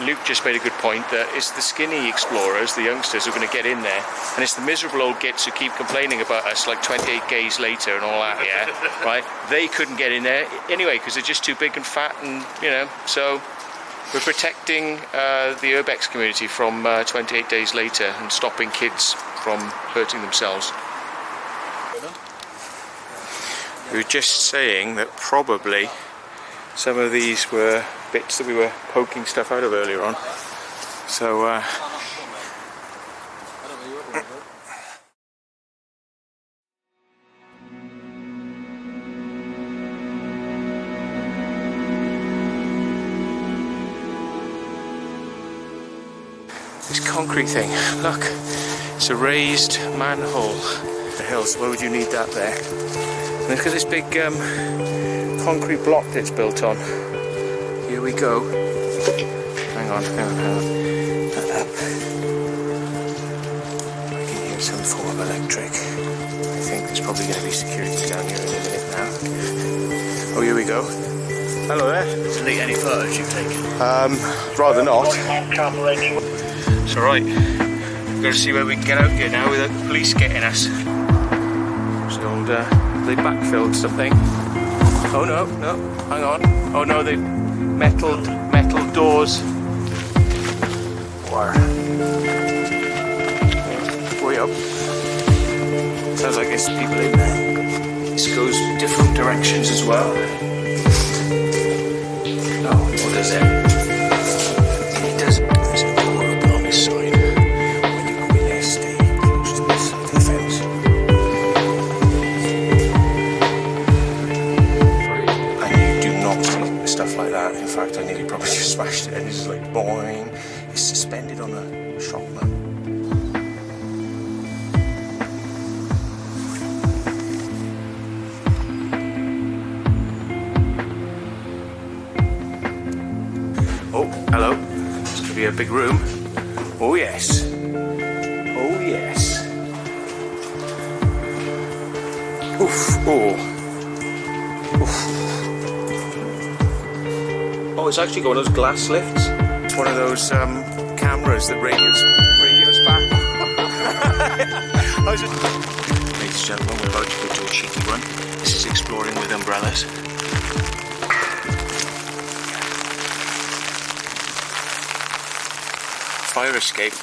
Luke just made a good point that it's the skinny explorers, the youngsters, who are going to get in there, and it's the miserable old gits who keep complaining about us like 28 days later and all that, yeah, right? They couldn't get in there anyway because they're just too big and fat, and you know, so we're protecting the urbex community from 28 days later and stopping kids from hurting themselves. We were just saying that probably some of these were bits that we were poking stuff out of earlier on. So this concrete thing, look, it's a raised manhole. The hills, why would you need that there? And look at this big concrete block that's built on. Here we go. Hang on. I can hear some form of electric. I think there's probably going to be security down here in a minute now. Oh, here we go. Hello there. Delete any photos you've taken. Rather not. It's alright. We've got to see where we can get out here now without the police getting us. So they backfilled something. Oh no, hang on. Oh no, they metal doors. Wire. Way up. Sounds like there's people in there. This goes different directions as well. No, what does it? It doesn't. There's a door open on this side. When you go in there, stay close to this side of the fence. And you do not see stuff like that. In fact, I nearly probably just smashed it, and it's just like boing. It's suspended on a shop mat. Oh, hello. This could be a big room. Oh yes. Oh yes. Oof. Oh. Oof. Oh, it's actually got one of those glass lifts. It's one of those cameras that radios back. Ladies and gentlemen, we're about to go to a cheeky one. This is exploring with umbrellas. Fire escape.